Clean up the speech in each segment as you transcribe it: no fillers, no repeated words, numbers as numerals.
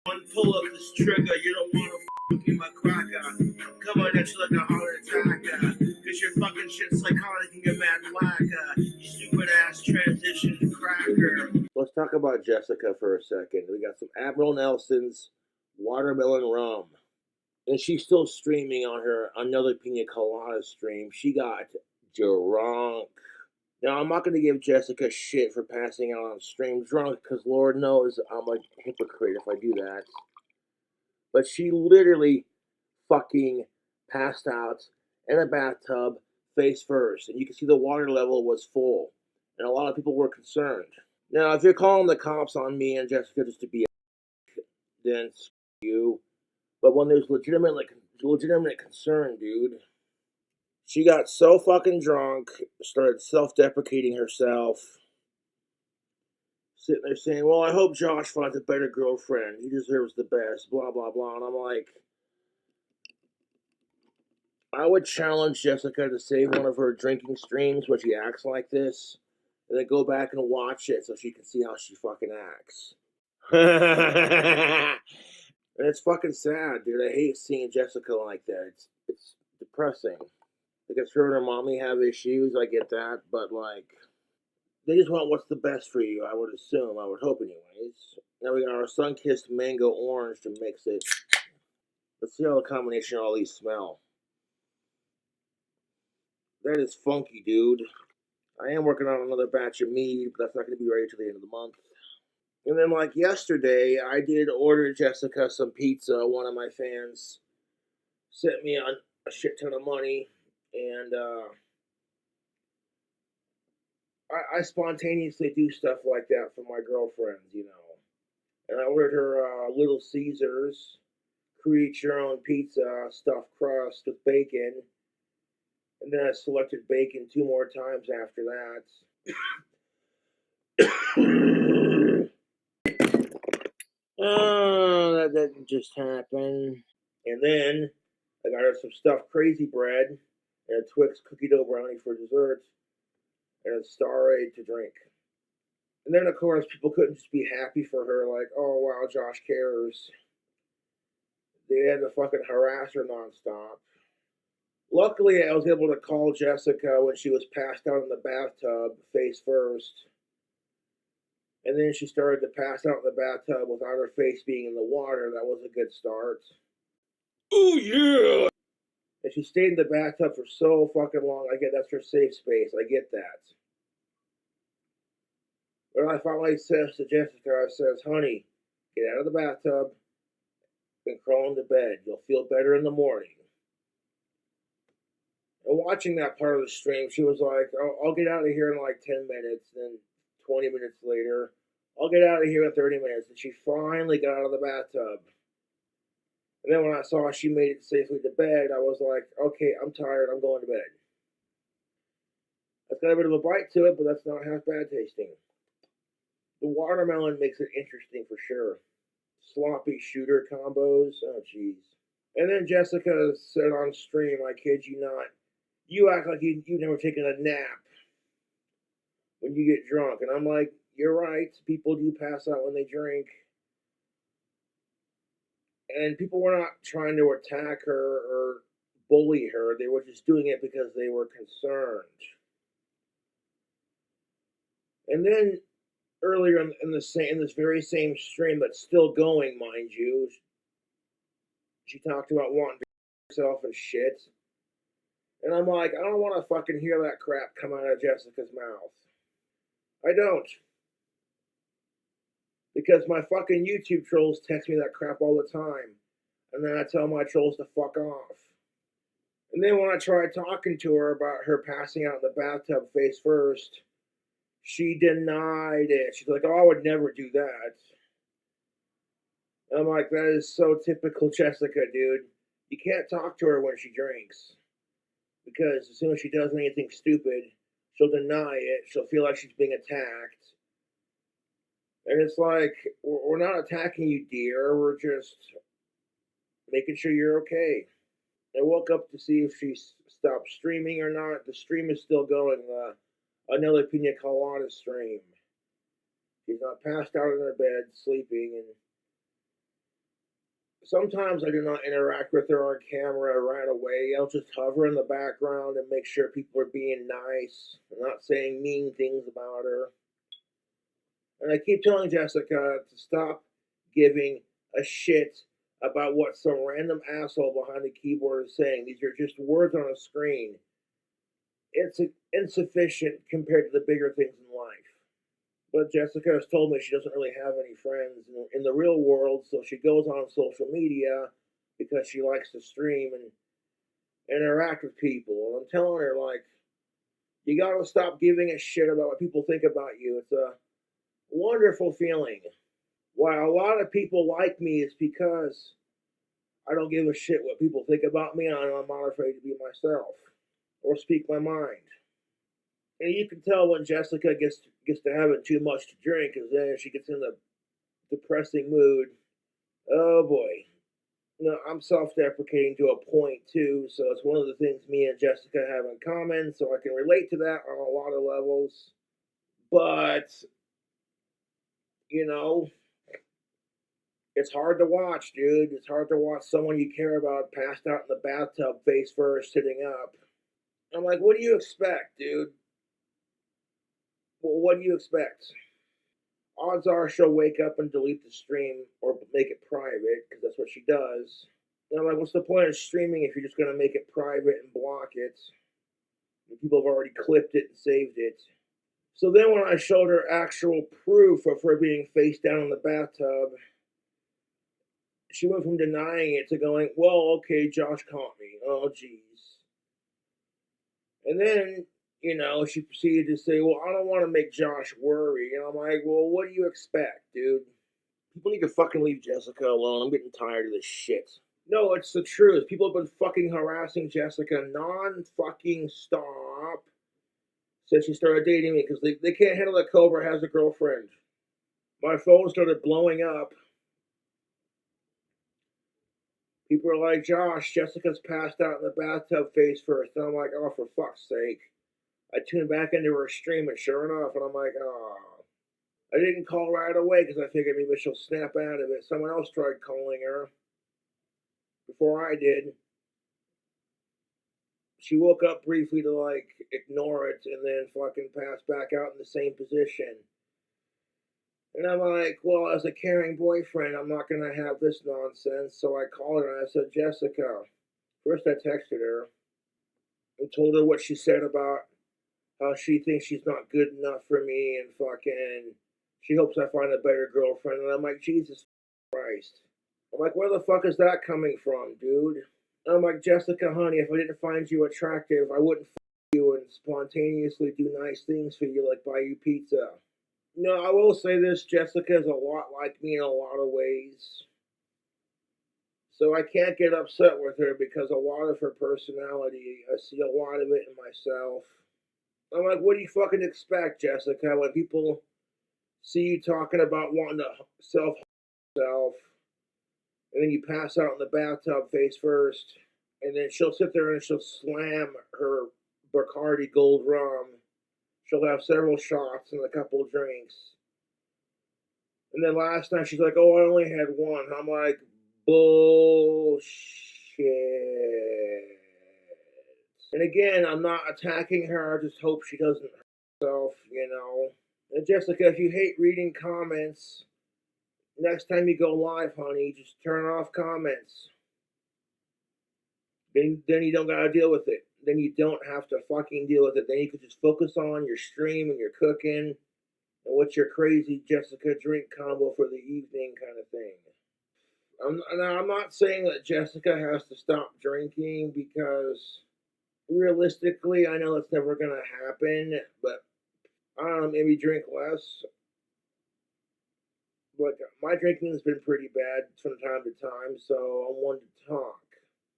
One pull of this trigger, you don't want to with me, my cracker. Come on, that's like a heart attack. Cause your fucking shit's psychotic and you're mad whacker. You stupid ass transition cracker. Let's talk about Jessica for a second. We got some Admiral Nelson's watermelon rum. And she's still streaming on her Another Pina Colada stream. She got drunk. Now, I'm not going to give Jessica shit for passing out on stream drunk, because Lord knows I'm a hypocrite if I do that. But she literally fucking passed out in a bathtub face first. And you can see the water level was full. And a lot of people were concerned. Now, if you're calling the cops on me and Jessica just to be a then screw you. But when there's legitimate concern, dude. She got so fucking drunk, started self-deprecating herself, sitting there saying, well, I hope Josh finds a better girlfriend. He deserves the best, blah, blah, blah. And I'm like, I would challenge Jessica to save one of her drinking streams where she acts like this, and then go back and watch it so she can see how she fucking acts. And it's fucking sad, dude. I hate seeing Jessica like that. It's depressing. Because her and her mommy have issues, I get that, but like, they just want what's the best for you, I would assume, I would hope anyways. Now we got our sun-kissed mango orange to mix it. Let's see how the combination of all these smell. That is funky, dude. I am working on another batch of mead, but that's not going to be ready till the end of the month. And then like yesterday, I did order Jessica some pizza. One of my fans sent me on a shit ton of money. And I spontaneously do stuff like that for my girlfriends, you know. And I ordered her Little Caesars, create your own pizza, stuffed crust with bacon. And then I selected bacon 2 more times after that. Oh, that didn't just happen. And then I got her some stuffed crazy bread and a Twix cookie dough brownie for dessert, and a Starade to drink. And then, of course, people couldn't just be happy for her, like, oh, wow, Josh cares. They had to fucking harass her nonstop. Luckily, I was able to call Jessica when she was passed out in the bathtub, face first. And then she started to pass out in the bathtub without her face being in the water. That was a good start. Oh, yeah! And she stayed in the bathtub for so fucking long. I get that's her safe space. I get that. But I finally says to Jessica, I says, honey, get out of the bathtub and crawl into bed. You'll feel better in the morning. And watching that part of the stream, she was like, oh, I'll get out of here in like 10 minutes. Then 20 minutes later, I'll get out of here in 30 minutes. And she finally got out of the bathtub. And then when I saw she made it safely to bed, I was like, okay, I'm tired. I'm going to bed. That's got a bit of a bite to it, but that's not half bad tasting. The watermelon makes it interesting for sure. Sloppy shooter combos. Oh, jeez. And then Jessica said on stream, I kid you not, you act like you've never taken a nap when you get drunk. And I'm like, you're right. People do pass out when they drink. And people were not trying to attack her or bully her. They were just doing it because they were concerned. And then earlier in this very same stream that's still going, mind you, she talked about wanting to herself and shit. And I'm like, I don't want to fucking hear that crap come out of Jessica's mouth. I don't. Because my fucking YouTube trolls text me that crap all the time. And then I tell my trolls to fuck off. And then when I tried talking to her about her passing out in the bathtub face first, she denied it. She's like, oh, I would never do that. And I'm like, that is so typical Jessica, dude. You can't talk to her when she drinks. Because as soon as she does anything stupid, she'll deny it. She'll feel like she's being attacked. And it's like, we're not attacking you, dear. We're just making sure you're okay. I woke up to see if she stopped streaming or not. The stream is still going. Another Pina Colada stream. She's not passed out in her bed, sleeping, and Sometimes I do not interact with her on camera right away. I'll just hover in the background and make sure people are being nice and not saying mean things about her. And I keep telling Jessica to stop giving a shit about what some random asshole behind the keyboard is saying. These are just words on a screen. It's insufficient compared to the bigger things in life. But Jessica has told me she doesn't really have any friends in the real world, so she goes on social media because she likes to stream and interact with people. And I'm telling her, like, you gotta stop giving a shit about what people think about you. It's a wonderful feeling. Why a lot of people like me is because I don't give a shit what people think about me, and I'm not afraid to be myself or speak my mind. And you can tell when Jessica gets to having too much to drink, because then she gets in the depressing mood. Oh boy. I'm self-deprecating to a point too, so it's one of the things me and Jessica have in common, so I can relate to that on a lot of levels. But, you know, it's hard to watch, dude. It's hard to watch someone you care about passed out in the bathtub face first, sitting up. I'm like, what do you expect, dude? Well, what do you expect? Odds are she'll wake up and delete the stream or make it private, because that's what she does. And I'm like, what's the point of streaming if you're just going to make it private and block it? And people have already clipped it and saved it. So then when I showed her actual proof of her being face down in the bathtub, she went from denying it to going, well, okay, Josh caught me. Oh, jeez. And then, she proceeded to say, well, I don't want to make Josh worry. And I'm like, well, what do you expect, dude? People need to fucking leave Jessica alone. I'm getting tired of this shit. No, it's the truth. People have been fucking harassing Jessica non-fucking stop since she started dating me, because they can't handle that Cobra has a girlfriend. My phone started blowing up. People are like, Josh, Jessica's passed out in the bathtub face first. And I'm like, oh, for fuck's sake. I tuned back into her stream, and sure enough, and I'm like, oh. I didn't call right away because I figured maybe she'll snap out of it. Someone else tried calling her before I did. She woke up briefly to, like, ignore it and then fucking pass back out in the same position. And I'm like, well, as a caring boyfriend, I'm not going to have this nonsense. So I called her and I said, Jessica. First, I texted her and told her what she said about how she thinks she's not good enough for me and fucking she hopes I find a better girlfriend. And I'm like, Jesus Christ. I'm like, where the fuck is that coming from, dude? And I'm like, Jessica, honey, if I didn't find you attractive, I wouldn't you and spontaneously do nice things for you, like buy you pizza. No, I will say this, Jessica is a lot like me in a lot of ways. So I can't get upset with her because a lot of her personality, I see a lot of it in myself. I'm like, what do you fucking expect, Jessica, when people see you talking about wanting to self, and then you pass out in the bathtub face first, and then she'll sit there and she'll slam her Bacardi Gold Rum. She'll have several shots and a couple of drinks. And then last night she's like, oh, I only had one. I'm like, bullshit. And again, I'm not attacking her. I just hope she doesn't hurt herself, And Jessica, if you hate reading comments, next time you go live, honey, just turn off comments. Then you don't gotta deal with it. Then you don't have to fucking deal with it. Then you can just focus on your stream and your cooking and what's your crazy Jessica drink combo for the evening kind of thing. I'm not saying that Jessica has to stop drinking because realistically, I know that's never gonna happen, but I don't know, maybe drink less. But my drinking has been pretty bad from time to time, so I'm one to talk.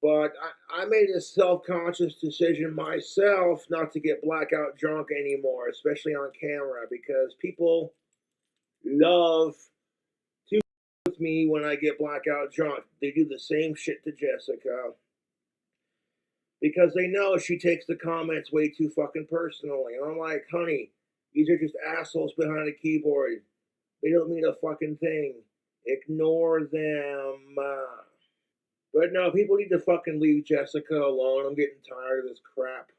But I made a self-conscious decision myself not to get blackout drunk anymore, especially on camera, because people love to with me when I get blackout drunk. They do the same shit to Jessica because they know she takes the comments way too fucking personally. And I'm like, honey, these are just assholes behind a keyboard. They don't mean a fucking thing. Ignore them. But no, people need to fucking leave Jessica alone. I'm getting tired of this crap.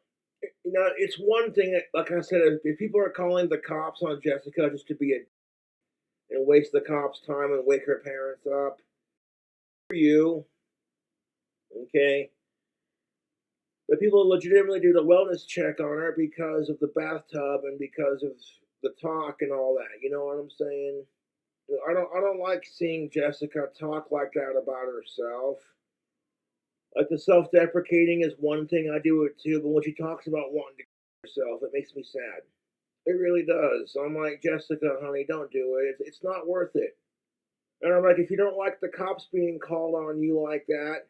You know, it's one thing, like I said, if people are calling the cops on Jessica just to be a and waste the cops' time and wake her parents up, for you, okay? But people legitimately do the wellness check on her because of the bathtub and because of the talk and all that. You know what I'm saying? I don't like seeing Jessica talk like that about herself. Like the self-deprecating is one thing, I do it too, but when she talks about wanting to kill herself, it makes me sad. It really does. So I'm like, Jessica, honey, don't do it. It's not worth it. And I'm like, if you don't like the cops being called on you like that,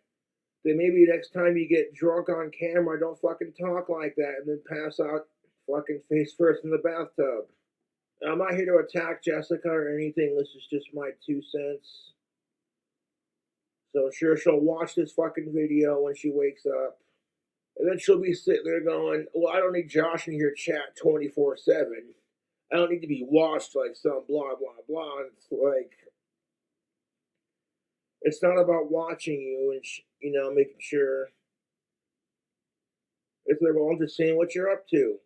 then maybe next time you get drunk on camera, don't fucking talk like that and then pass out fucking face first in the bathtub. Now, I'm not here to attack Jessica or anything. This is just my 2 cents. So sure, she'll watch this fucking video when she wakes up. And then she'll be sitting there going, well, I don't need Josh in here chat 24/7. I don't need to be watched like some blah, blah, blah. And it's like, it's not about watching you and, making sure. It's like, well, I'm just saying what you're up to.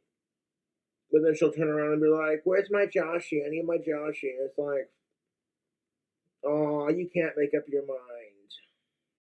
But then she'll turn around and be like, where's my Joshy? I need my Joshy. And it's like, oh, you can't make up your mind.